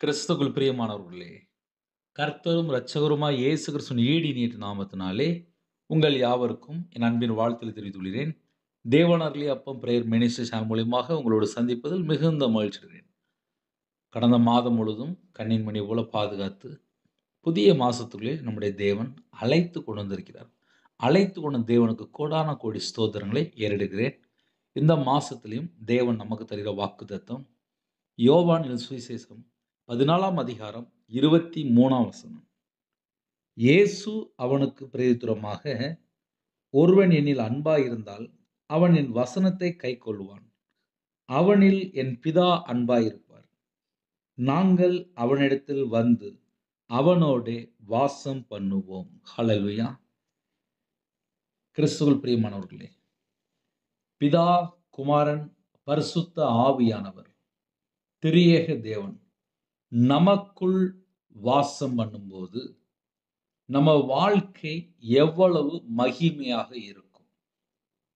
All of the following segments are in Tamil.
கிறிஸ்துவுக்குள் பிரியமானவர்களே, கர்த்தரும் இரட்சகருமாய் இயேசு கிறிஸ்துவின் ஈடு இனிய நாமத்தினாலே உங்கள் யாவருக்கும் என் அன்பின் வாழ்த்துக்களை தெரிவித்துக் கொள்கிறேன். தேவனார்லி அப்பம் பிரேயர் மினிஸ்ட்ரி சேனல் மூலியமாக உங்களோடு சந்திப்பதில் மிகுந்த மகிழ்ச்சி அடைகிறேன். கடந்த மாதம் முழுதும் கண்ணின் மணி போல பாதுகாத்து, புதிய மாசத்துக்குள்ளே நம்முடைய தேவன் அழைத்து கொண்டு வந்திருக்கிறார். அழைத்து கொண்ட தேவனுக்கு கோடான கோடி ஸ்தோத்திரங்களை ஏறெடுக்கிறேன். இந்த மாசத்திலும் தேவன் நமக்கு தருகிற வாக்குத்தத்தம் யோவான் சுவிசேஷம் 14ஆம் அதிகாரம் 23ஆம் வசனம். இயேசு அவனுக்கு பிரதியுத்தரமாக, ஒருவன் என்னில் அன்பாயிருந்தால் அவன் என் வசனத்தை கைக்கொள்ளுவான். அவனில் என் பிதா அன்பாயிருப்பார். நாங்கள் அவனிடத்தில் வந்து அவனோடே வாசம் பண்ணுவோம். ஹல்லேலூயா. கிறிஸ்துவுக்குள் பிரியமானவர்களே, பிதா, குமாரன், பரிசுத்த ஆவியானவர் திரியேக தேவன் நமக்குள் வாசம் பண்ணும்போது நம்ம வாழ்க்கை எவ்வளவு மகிமையாக இருக்கும்,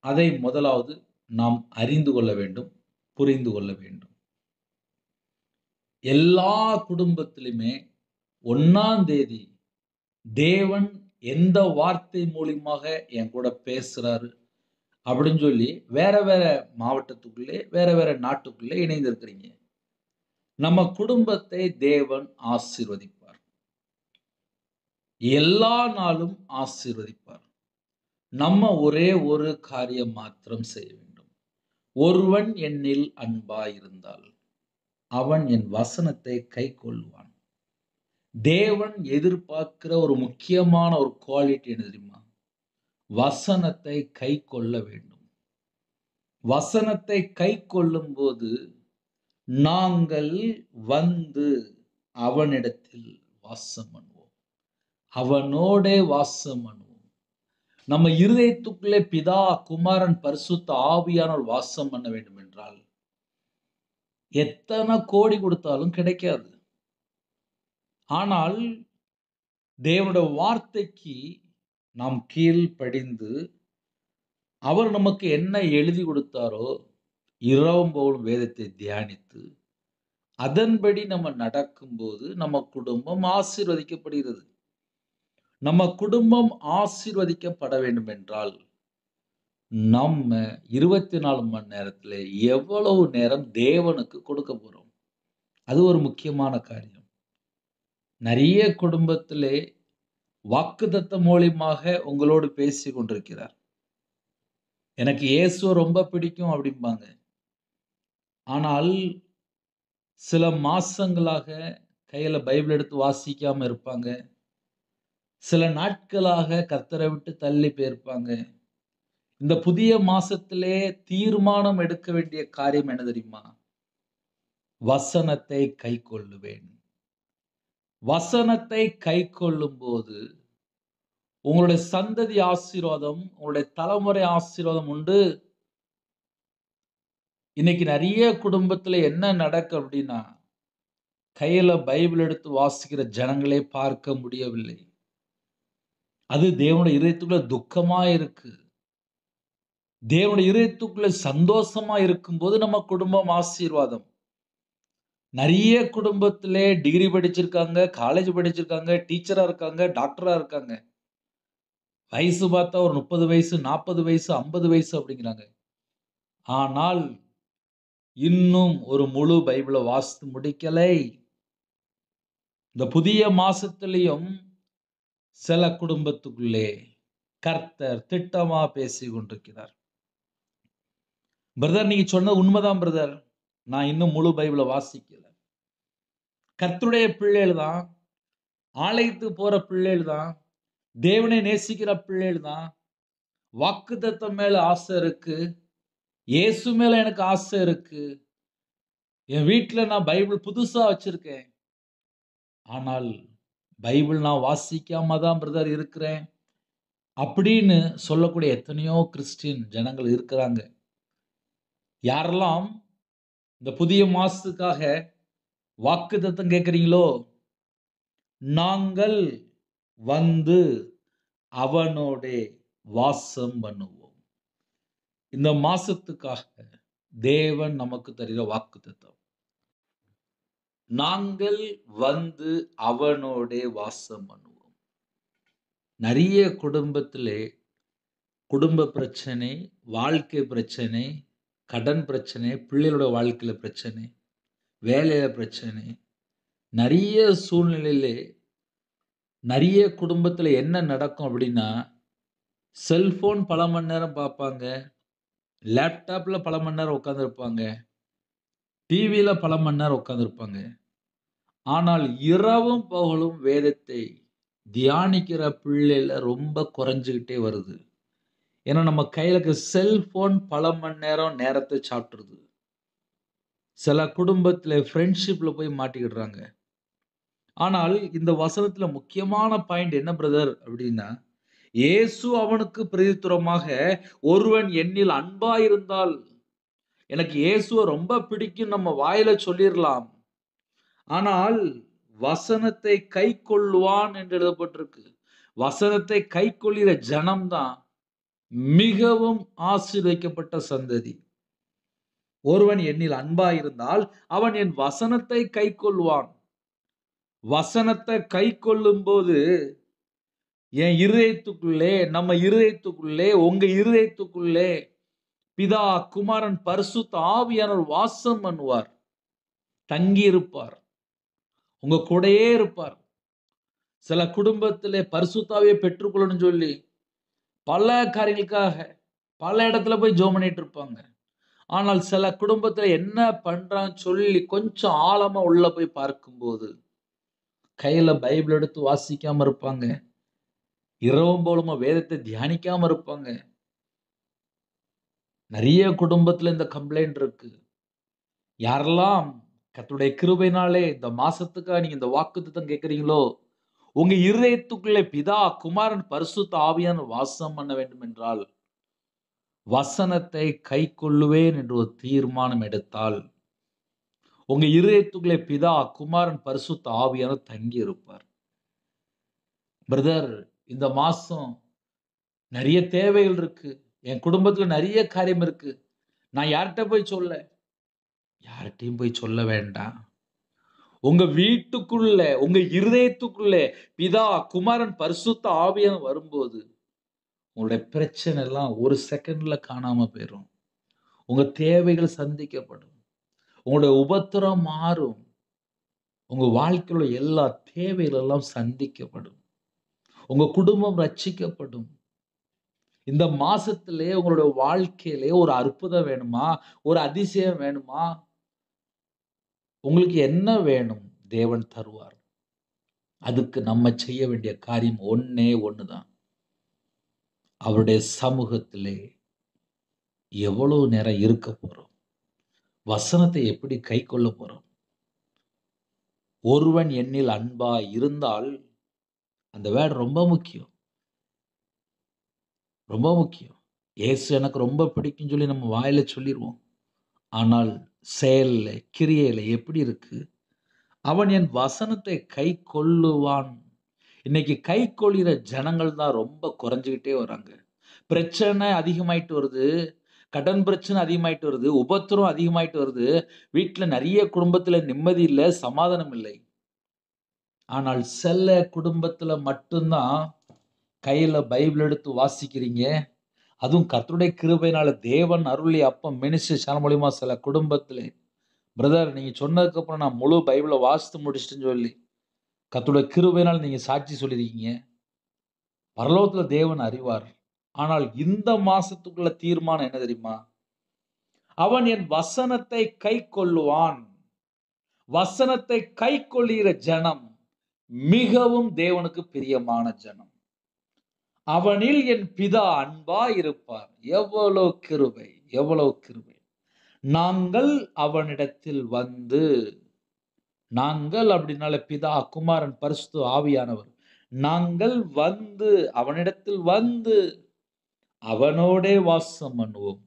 அதை முதலாவது நாம் அறிந்து கொள்ள வேண்டும், புரிந்து கொள்ள வேண்டும். எல்லா குடும்பத்திலுமே 1ஆம் தேதி தேவன் எந்த வார்த்தை மூலியமாக என் கூட பேசுறாரு அப்படின்னு சொல்லி வேற வேற மாவட்டத்துக்குள்ளே, வேற வேற நாட்டுக்குள்ளே இணைந்திருக்கிறீங்க. நம்ம குடும்பத்தை தேவன் ஆசீர்வதிப்பார். எல்லா நாளும் ஆசீர்வதிப்பார். நம்ம ஒரே ஒரு காரியம் மாத்திரம் செய்ய வேண்டும். ஒருவன் என்னில் அன்பாயிருந்தால் அவன் என் வசனத்தை கைக்கொள்வான். தேவன் எதிர்பார்க்கிற ஒரு முக்கியமான ஒரு குவாலிட்டி என்ன தெரியுமா? வசனத்தை கைக்கொள்ள வேண்டும். வசனத்தை கைக்கொள்ளும் போது நாங்கள் வந்து அவனிடத்தில் வாசம் பண்ணுவோம். அவனோடே வாசம் பண்ணுவோம். நம்ம இருதயத்துக்குள்ளே பிதா, குமாரன், பரிசுத்த ஆவியானவர் வாசம் பண்ண வேண்டும் என்றால் எத்தனை கோடி கொடுத்தாலும் கிடைக்காது. ஆனால் தேவனுடைய வார்த்தைக்கு நாம் கீழ்ப்படிந்து அவர் நமக்கு என்ன எழுதி கொடுத்தாரோ இரவும் பகலும் வேதத்தை தியானித்து அதன்படி நம்ம நடக்கும்போது நம்ம குடும்பம் ஆசீர்வதிக்கப்படுகிறது. நம்ம குடும்பம் ஆசீர்வதிக்கப்பட வேண்டும் என்றால் நம்ம 24 மணி நேரத்துல எவ்வளவு நேரம் தேவனுக்கு கொடுக்க போறோம், அது ஒரு முக்கியமான காரியம். நிறைய குடும்பத்திலே வாக்குத்தத்தம் மூலியமாக உங்களோடு பேசி கொண்டிருக்கிறார். எனக்கு இயேசுவை ரொம்ப பிடிக்கும் அப்படிம்பாங்க. ஆனால் சில மாசங்களாக கையில பைபிள் எடுத்து வாசிக்காம இருப்பாங்க. சில நாட்களாக கர்த்தரை விட்டு தள்ளி போயிருப்பாங்க. இந்த புதிய மாசத்திலே தீர்மானம் எடுக்க வேண்டிய காரியம் என்ன தெரியுமா? வசனத்தை கைக்கொள்ளுவேன். வசனத்தை கைக்கொள்ளும் போது உங்களுடைய சந்ததி ஆசீர்வாதம், உங்களுடைய தலைமுறை ஆசீர்வாதம் உண்டு. இன்னைக்கு நிறைய குடும்பத்துல என்ன நடக்கும் அப்படின்னா, கையில பைபிள் எடுத்து வாசிக்கிற ஜனங்களே பார்க்க முடியவில்லை. அது தேவனுடைய இதயத்துக்குள்ள துக்கமா இருக்கு. தேவனுடைய இதயத்துக்குள்ள சந்தோஷமா இருக்கும்போது நம்ம குடும்பம் ஆசீர்வாதம். நிறைய குடும்பத்திலே டிகிரி படிச்சிருக்காங்க, காலேஜ் படிச்சிருக்காங்க, டீச்சரா இருக்காங்க, டாக்டரா இருக்காங்க. வயசு பார்த்தா ஒரு 30 வயசு, 40 வயசு, 50 வயசு அப்படிங்கிறாங்க. ஆனால் இன்னும் ஒரு முழு பைபிளை வாசித்து முடிக்கலை. இந்த புதிய மாசத்திலையும் சில குடும்பத்துக்குள்ளே கர்த்தர் திட்டமா பேசி கொண்டிருக்கிறார். பிரதர், நீங்க சொன்னது உண்மைதான் பிரதர். நான் இன்னும் முழு பைபிளை வாசிக்கல. கர்த்தருடைய பிள்ளைகள் தான், ஆலயத்துக்கு போற பிள்ளைகள் தான், தேவனை நேசிக்கிற பிள்ளைகள் தான். வாக்குத்தத்தம் மேல ஆசை இருக்கு, இயேசு மேல எனக்கு ஆசை இருக்கு. என் வீட்டுல நான் பைபிள் புதுசா வச்சிருக்கேன். ஆனால் பைபிள் நான் வாசிக்காம தான் பிரதர் இருக்கிறேன் அப்படின்னு சொல்லக்கூடிய எத்தனையோ கிறிஸ்டியன் ஜனங்கள் இருக்கிறாங்க. யாரெல்லாம் இந்த புதிய மாசத்துக்காக வாக்குத்தத்தம் கேட்கிறீங்களோ, நாங்கள் வந்து அவனோடே வாசம் பண்ணுவோம். இந்த மாசத்துக்காக தேவன் நமக்கு தருகிற வாக்குத்தத்தம். நாங்கள் வந்து அவனோடே வாசம் பண்ணுவோம். நிறைய குடும்பத்திலே குடும்ப பிரச்சனை, வாழ்க்கை பிரச்சனை, கடன் பிரச்சனை, பிள்ளைகளோட வாழ்க்கையில பிரச்சனை, வேலையில பிரச்சனை, நிறைய சூழ்நிலையிலே நிறைய குடும்பத்தில என்ன நடக்கும் அப்படின்னா, செல்போன் பல மணி நேரம் பார்ப்பாங்க. லேப்டாப்ல பல மணி நேரம் உட்கார்ந்திருப்பாங்க. டிவில பல மணி நேரம் உட்கார்ந்திருப்பாங்க. ஆனால் இரவும் பகலும் வேதத்தை தியானிக்கிற பிள்ளைல ரொம்ப குறைஞ்சுகிட்டே வருது. ஏன்னா நம்ம கையில இருக்க செல்போன் பல மணி நேரம் நேரத்தை சாப்பிட்டுருது. சில குடும்பத்தில ஃப்ரெண்ட்ஷிப்ல போய் மாட்டிக்கிடுறாங்க. ஆனால் இந்த வசனத்தில முக்கியமான பாயிண்ட் என்ன பிரதர் அப்படின்னா, இயேசு அவனுக்கு பிரதியுத்தரமாக, ஒருவன் என்னில் அன்பாயிருந்தால், எனக்கு இயேசுவ ரொம்ப பிடிக்கும் நம்ம வாயில சொல்லிறலாம். ஆனால் வசனத்தை கைக்கொள்ளுவான் என்று எழுதப்பட்டிருக்கு. வசனத்தை கைக்கொள்ளுகிற ஜனம் தான் மிகவும் ஆசீர்வதிக்கப்பட்ட சந்ததி. ஒருவன் என்னில் அன்பாயிருந்தால் அவன் என் வசனத்தை கைக்கொள்வான். வசனத்தை கைக்கொள்ளும்போது என் இருதயத்துக்குள்ளே, நம்ம இருதயத்துக்குள்ளே, உங்க இருதயத்துக்குள்ளே பிதா, குமாரன், பரிசுத்த ஆவியானவர் வாசம் பண்ணுவார். தங்கி இருப்பார். உங்க கூடயே இருப்பார். சில குடும்பத்திலே பரிசுத்த ஆவியை பெற்றுக்கொள்ளணும்னு சொல்லி பல காரியங்களுக்காக பல இடத்துல போய் ஜெபம் பண்ணிட்டு இருப்பாங்க. ஆனால் சில குடும்பத்துல என்ன பண்றான்னு சொல்லி கொஞ்சம் ஆழமா உள்ள போய் பார்க்கும்போது, கையில பைபிள் எடுத்து வாசிக்காம இருப்பாங்க. இரவும் பகலுமா வேதத்தை தியானிக்காம இருப்பாங்க. நிறைய குடும்பத்துல இந்த கம்ப்ளைண்ட் இருக்கு. யாரெல்லாம் கர்த்தருடைய கிருபையினாலே இந்த மாசத்துக்காக நீங்க இந்த வாக்குத்தத்தம் கேட்கிறீங்களோ, உங்க இருதயத்துக்குள்ளே பிதா, குமாரன், பரிசுத்த ஆவியானவர் வாசம் பண்ண வேண்டும் என்றால், வசனத்தை கைக்கொள்ளுவேன் என்று ஒரு தீர்மானம் எடுத்தால், உங்க இருதயத்துக்குள்ளே பிதா, குமாரன், பரிசுத்த ஆவியானவர் தங்கி இருப்பார். பிரதர், இந்த மாசம் நிறைய தேவைகள் இருக்கு. என் குடும்பத்துல நிறைய காரியம் இருக்கு. நான் யார்கிட்ட போய் சொல்ல? யார்கிட்டயும் போய் சொல்ல வேண்டாம். உங்க வீட்டுக்குள்ள, உங்க இருதயத்துக்குள்ளே பிதா, குமாரன், பரிசுத்த ஆவியானவர் வரும்போது, உங்களுடைய பிரச்சனை எல்லாம் ஒரு செகண்ட்ல காணாம போயிரும். உங்க தேவைகள் சந்திக்கப்படும். உங்களுடைய உபத்திரம் மாறும். உங்க வாழ்க்கையில எல்லா தேவைகள் எல்லாம் சந்திக்கப்படும். உங்க குடும்பம் ரட்சிக்கப்படும். இந்த மாசத்திலே உங்களுடைய வாழ்க்கையிலே ஒரு அற்புதம் வேணுமா? ஒரு அதிசயம் வேணுமா? உங்களுக்கு என்ன வேணும்? தேவன் தருவார். அதுக்கு நம்ம செய்ய வேண்டிய காரியம் ஒண்ணே ஒண்ணுதான். அவருடைய சமூகத்திலே எவ்வளவு நேரம் இருக்க போறோம்? வசனத்தை எப்படி கைக்கொள்ள போறோம்? ஒருவன் என்னில் அன்பாய் இருந்தால், அந்த வேர்ட் ரொம்ப முக்கியம். ரொம்ப முக்கியம். இயேசு எனக்கு ரொம்ப பிடிக்கும்னு சொல்லி நம்ம வாயில சொல்லிருவோம். ஆனால் செயல்ல, கிரியையில எப்படி இருக்கு? அவன் என் வசனத்தை கைக்கொள்ளுவான். இன்னைக்கு கைக்கொள்கிற ஜனங்கள் தான் ரொம்ப குறைஞ்சுகிட்டே வராங்க. பிரச்சனை அதிகமாயிட்டு வருது. கடன் பிரச்சனை அதிகமாயிட்டு வருது. உபத்திரம் அதிகமாயிட்டு வருது. வீட்ல நிறைய குடும்பத்துல நிம்மதி இல்ல, சமாதானம் இல்லை. ஆனால் சில குடும்பத்துல மட்டும்தான் கையில பைபிள் எடுத்து வாசிக்கிறீங்க. அதுவும் கர்த்தருடைய கிருபையினால தேவன் அருளி அப்பம் மினிஸ்ட்ரி சேனல் மூலியமா சில குடும்பத்திலே, பிரதர் நீங்க சொன்னதுக்கு அப்புறம் நான் முழு பைபிள வாசித்து முடிச்சிட்டேன்னு சொல்லி, கர்த்தருடைய கிருபையினால நீங்க சாட்சி சொல்லியிருக்கீங்க. பரலோகத்துல தேவன் அறிவார். ஆனால் இந்த மாசத்துக்குள்ள தீர்மானம் என்ன தெரியுமா? அவன் என் வசனத்தை கைக்கொள்ளுவான். வசனத்தை கைக்கொள்ளுகிற ஜனம் மிகவும் தேவனுக்கு பிரியமான ஜனம். அவனில் என் பிதா அன்பாய் இருப்பார். எவ்வளவு கிருபை, எவ்வளவு கிருபை. நாங்கள் அவனிடத்தில் வந்து, நாங்கள் அப்படின்னால பிதா, குமாரன், பரிசுத்த ஆவியானவர். நாங்கள் வந்து அவனிடத்தில் வந்து அவனோடே வாசம் பண்ணுவோம்.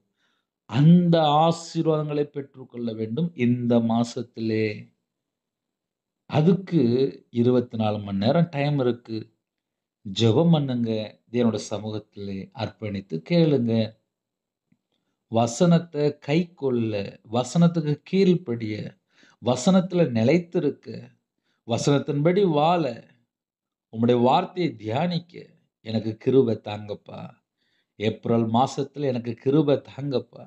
அந்த ஆசீர்வாதங்களை பெற்றுக்கொள்ள வேண்டும் இந்த மாசத்திலே. அதுக்கு 24 மணி நேரம் டைம் இருக்கு. ஜெபம் பண்ணுங்க. தேவனுடைய சமூகத்திலே அர்ப்பணித்து கேளுங்க. வசனத்தை கைக்கொள்ள, வசனத்துக்கு கீழ்ப்படிய, வசனத்துல நிலைத்திருக்க, வசனத்தின்படி வாழ, உம்முடைய வார்த்தையை தியானிக்க எனக்கு கிருபை தாங்கப்பா. ஏப்ரல் மாசத்துல எனக்கு கிருபை தாங்கப்பா.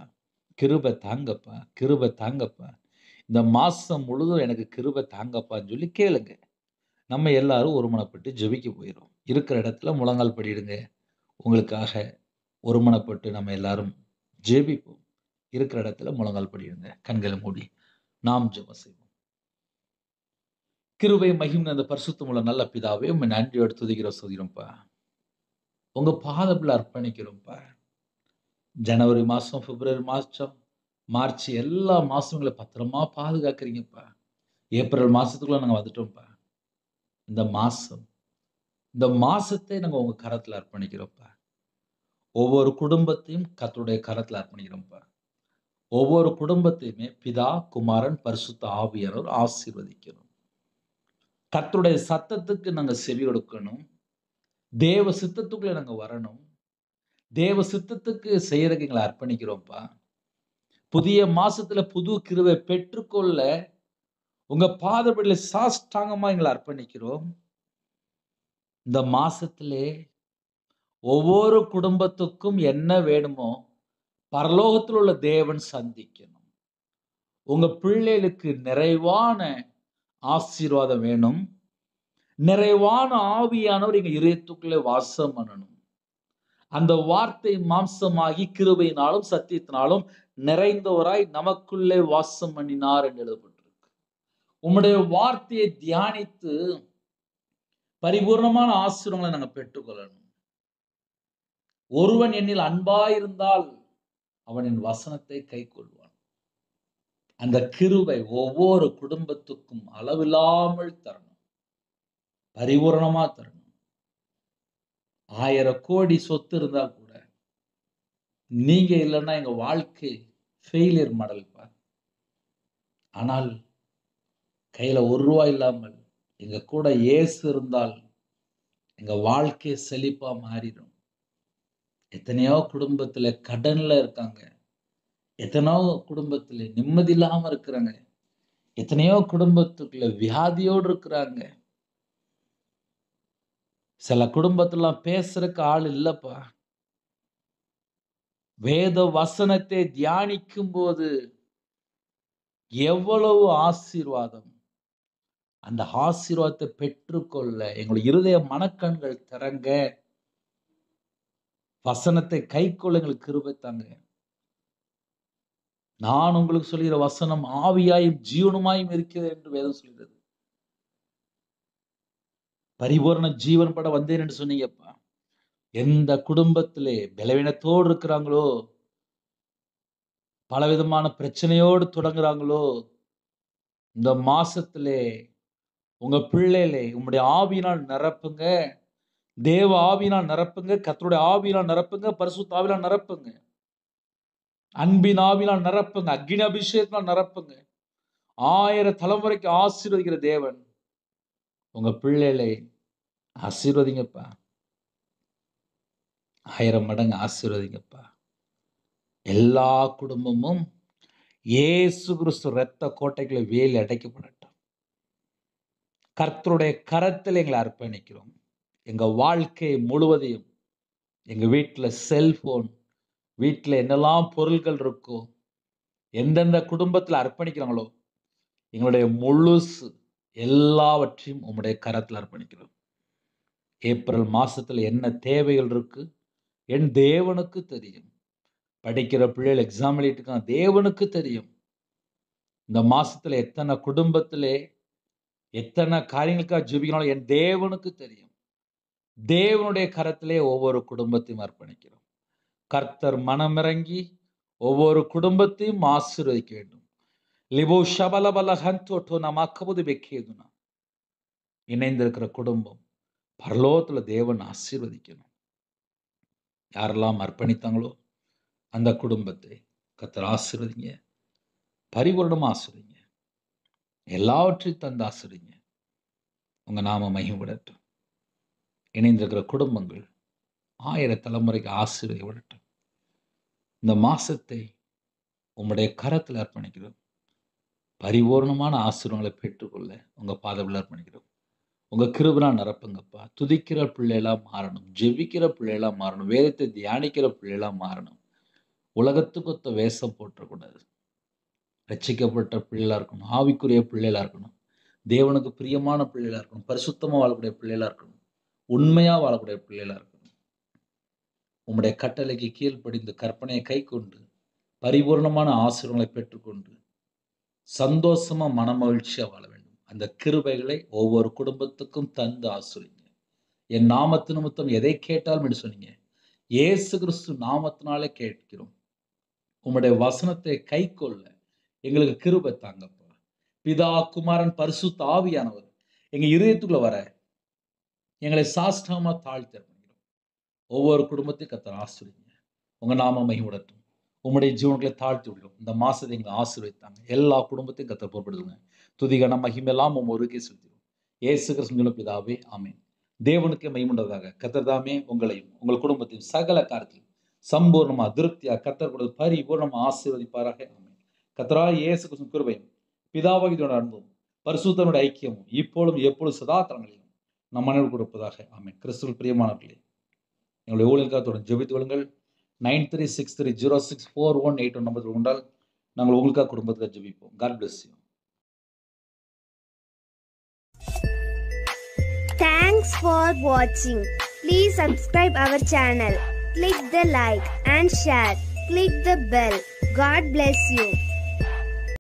கிருபை தாங்கப்பா. கிருபை தாங்கப்பா. இந்த மாசம் முழுதும் எனக்கு கிருபை தாங்கப்பான்னு சொல்லி கேளுங்க. நம்ம எல்லாரும் ஒருமனப்பட்டு ஜெபிக்க போயிரும். இருக்கிற இடத்துல முழங்கால் படியிடுங்க. உங்களுக்காக ஒருமனப்பட்டு நம்ம எல்லாரும் ஜெபிப்போம். இருக்கிற இடத்துல முழங்கால் படியிடுங்க. கண்களை மூடி நாம் ஜெபம் செய்வோம். கிருபை மகிமை அந்த பரிசுத்தமுள்ள நல்ல பிதாவே, உம்மை நன்றியோடு துதிக்கிறோம், ஸ்துதிக்கிறோம்ப்பா. உங்க பாதத்துல அர்ப்பணிக்கிறோம்ப்பா. ஜனவரி மாசம், பிப்ரவரி மாசம், மார்ச் எல்லா மாசங்களை பத்திரமா பாதுகாக்கிறீங்கப்பா. ஏப்ரல் மாசத்துக்குள்ள நாங்க வந்துட்டோம்ப்பா. இந்த மாசம், இந்த மாசத்தை நாங்க உங்க கரத்துல அர்ப்பணிக்கிறோம்ப்பா. ஒவ்வொரு குடும்பத்தையும் கர்த்தருடைய கரத்துல அர்ப்பணிக்கிறோம்ப்பா. ஒவ்வொரு குடும்பத்தையுமே பிதா, குமாரன், பரிசுத்த ஆவியானவர் ஆசீர்வதிக்கணும். கர்த்தருடைய சத்தத்துக்கு நாங்க செவி கொடுக்கணும். தேவ சித்தத்துக்குள்ள நாங்க வரணும். தேவ சித்தத்துக்கு செய்யறதுக்கு எங்களை அர்ப்பணிக்கிறோம்ப்பா. புதிய மாசத்துல புது கிருபை பெற்றுக்கொள்ள உங்க பாதப்படியில சாஷ்டாங்கமா எங்களை அர்ப்பணிக்கிறோம். இந்த மாசத்திலே ஒவ்வொரு குடும்பத்துக்கும் என்ன வேணுமோ பரலோகத்தில் உள்ள தேவன் சந்திக்கணும். உங்க பிள்ளைகளுக்கு நிறைவான ஆசீர்வாதம் வேணும். நிறைவான ஆவியானவர் எங்க இதயத்துக்குள்ளே வாசம் பண்ணணும். அந்த வார்த்தை மாம்சமாகி கிருபையினாலும் சத்தியத்தினாலும் நிறைந்தவராய் நமக்குள்ளே வாசம் பண்ணினார் என்று எழுதப்பட்டிருக்கு. உம்முடைய வார்த்தையை தியானித்து பரிபூர்ணமான ஆசீர்வாதங்களை நாங்க பெற்றுக்கொள்ளணும். ஒருவன் என்னில் அன்பாயிருந்தால் அவன் என் வசனத்தை கைக்கொள்வான். அந்த கிருபை ஒவ்வொரு குடும்பத்துக்கும் அளவில்லாமல் தரணும். பரிபூரணமா தரணும். 1000 கோடி சொத்து இருந்தா கூட நீங்க இல்லைன்னா எங்க வாழ்க்கை ஃபெயிலியர் மாடல்ப்பா. ஆனால் கையில ₹1 இல்லாமல் எங்க கூட இயேசு இருந்தால் எங்க வாழ்க்கை செழிப்பா மாறிடும். எத்தனையோ குடும்பத்துல கடன்ல இருக்காங்க. எத்தனையோ குடும்பத்துல நிம்மதி இல்லாம இருக்கிறாங்க. எத்தனையோ குடும்பத்துக்குள்ள வியாதியோடு இருக்கிறாங்க. சில குடும்பத்தெல்லாம் பேசுறதுக்கு ஆள் இல்லப்பா. வேத வசனத்தை தியானிக்கும் போது எவ்வளவு ஆசீர்வாதம். அந்த ஆசீர்வாதத்தை பெற்றுக்கொள்ள எங்களுடைய இருதய மனக்கண்கள் திறங்க. வசனத்தை கைக்கொள்ள எங்களுக்கு கிருபை தாங்க. நான் உங்களுக்கு சொல்கிற வசனம் ஆவியாயும் ஜீவனுமாயும் இருக்கிறது என்று வேதம் சொல்கிறது. பரிபூரண ஜீவன் பட வந்தேன் என்று சொன்னீங்கப்பா. எந்த குடும்பத்திலே பலவீனத்தோடு இருக்கிறாங்களோ, பலவிதமான பிரச்சனையோடு தொடங்குறாங்களோ, இந்த மாசத்திலே உங்க பிள்ளைகளை உம்முடைய ஆவியினால் நிரப்புங்க. தேவ ஆவியினால் நிரப்புங்க. கர்த்தருடைய ஆவியினால் நிரப்புங்க. பரிசுத்த ஆவியினால் நிரப்புங்க. அன்பின் ஆவியினால் நிரப்புங்க. அக்கினி அபிஷேகத்தினால் நிரப்புங்க. 1000 தலைமுறைக்கு ஆசீர்வதிக்கிற தேவன் உங்க பிள்ளைகளை ஆசீர்வதிங்கப்பா. 1000 மடங்கு ஆசீர்வதிங்கப்பா. எல்லா குடும்பமும் இயேசு கிறிஸ்து இரத்த கோட்டைகளை வேலி அடைக்கப்படட்டும். கர்த்தருடைய கரத்தில் எங்களை அர்ப்பணிக்கிறோம். எங்க வாழ்க்கை முழுவதையும் எங்க வீட்டுல செல்போன், வீட்டுல என்னெல்லாம் பொருட்கள் இருக்கோ, எந்தெந்த குடும்பத்துல அர்ப்பணிக்கிறாங்களோ, எங்களுடைய முழுசு எல்லாவற்றையும் உம்முடைய கரத்தில் அர்ப்பணிக்கிறோம். ஏப்ரல் மாசத்துல என்ன தேவைகள் இருக்கு என் தேவனுக்கு தெரியும். படிக்கிற பிள்ளைகள் எக்ஸாம் எழுதிட்டு தேவனுக்கு தெரியும். இந்த மாசத்துல எத்தனை குடும்பத்திலே எத்தனை காரியங்களுக்காக ஜெபிக்கணும் என் தேவனுக்கு தெரியும். தேவனுடைய கரத்திலே ஒவ்வொரு குடும்பத்தையும் அர்ப்பணிக்கிறோம். கர்த்தர் மனமிறங்கி ஒவ்வொரு குடும்பத்தையும் ஆசீர்வதிக்க வேண்டும். லிபோ ஷபலபல ஹந்தோட்டோ நமக்கபுது வெக்கேதுனா இணைந்திருக்கிற குடும்பம் பரலோகத்துல தேவன் ஆசீர்வதிக்கணும். யாரெல்லாம் அர்ப்பணித்தாங்களோ அந்த குடும்பத்தை கர்த்தர் ஆசீர்வதிங்க. பரிபூரணமா ஆசீர்வதிங்க. எல்லாவற்றையும் தந்து ஆசீர்வதிங்க. உங்க நாம மகிமைப்படட்டும். இணைந்திருக்கிற குடும்பங்கள் 1000 தலைமுறைக்கு ஆசீர்வதிக்கப்படட்டும். இந்த மாசத்தை உம்முடைய கரத்தில் அர்ப்பணிக்கிறோம். பரிபூர்ணமான ஆசீர்வாதங்களை பெற்றுக்கொள்ள உங்கள் பாதவில் அர்ப்பணிக்கிறோம். உங்கள் கிருபைனா நிரப்புங்கப்பா. துதிக்கிற பிள்ளைகளாக மாறணும், ஜெபிக்கிற பிள்ளைகளாக மாறணும், வேதத்தை தியானிக்கிற பிள்ளைகளாக மாறணும். உலகத்துக்கு ஒத்த வேஷம் போற்றக்கூடாது. ரட்சிக்கப்பட்ட பிள்ளைகளாக இருக்கணும், ஆவிக்குரிய பிள்ளைகளாக இருக்கணும், தேவனுக்கு பிரியமான பிள்ளைகளாக இருக்கணும், பரிசுத்தமாக வாழக்கூடிய பிள்ளைகளாக இருக்கணும், உண்மையாக வாழக்கூடிய பிள்ளைகளாக இருக்கணும். உம்முடைய கட்டளைக்கு கீழ்ப்படிந்து கற்பனையை கை கொண்டு பரிபூர்ணமான ஆசீர்வாதங்களை பெற்றுக்கொண்டு சந்தோஷமா மனமகிழ்ச்சியா வாழ வேண்டும். அந்த கிருபைகளை ஒவ்வொரு குடும்பத்துக்கும் தந்து ஆசீர்வதிங்க. என் நாமத்து நிமித்தம் எதை கேட்டாலும் என்று சொன்னீங்க. இயேசு கிறிஸ்து நாமத்தினாலே கேட்கிறோம். உம்முடைய வசனத்தை கை கொள்ள எங்களுக்கு கிருபை தாங்கப்பா. பிதா, குமாரன், பரிசுத்த ஆவியானவர் எங்க இதயத்துக்குள்ள வர எங்களை சாஷ்டாமா தாழ்த்தி அர்ப்பணிக்கிறோம். ஒவ்வொரு குடும்பத்தையும் கர்த்தர் ஆசீர்வதிங்க. உங்க நாம மகிமைப்படட்டும். உம்முடைய ஜீவன்களை தாழ்த்தி விடுகிறோம். இந்த மாசத்தை எங்களை ஆசீர்வதித்தாங்க. எல்லா குடும்பத்தையும் கர்த்தர் பொறுப்படுத்துங்க. துதிகன மகிமையெல்லாம் ஒருக்கே செலுத்துகிறோம். இயேசு கிறிஸ்து பிதாவே, ஆமென். தேவனுக்கே மகிமையுண்டதாக. கர்த்தர் தாமே உங்களையும் உங்கள் குடும்பத்தையும் சகல காரியத்திலும் சம்பூர்ணமா திருப்தியா கர்த்தர் கொடுத்து பரிபூர்ணமா ஆசீர்வதிப்பாராக. ஆமென். கர்த்தராகிய இயேசு கிறிஸ்துவின் கிருபையும் பிதாவாகிய அன்பும் பரிசுத்தனுடைய ஐக்கியமும் இப்பொழுதும் எப்பொழுதும் சதா காலங்களிலும் நம் மனைவி கொடுப்பதாக. ஆமென். கிறிஸ்துவில் பிரியமானவர்களே, எங்களுடைய ஊழியர்களுக்காக ஜெபித்துக் கொள்ளுங்கள். 9363064181 நம்பர் கொண்டால் நாங்கள் உங்களுக்காக குடும்பத்துக்காக ஜெபிப்போம். God bless you. Thanks for watching. Please subscribe our channel. Click the like and share. Click the bell. God bless you.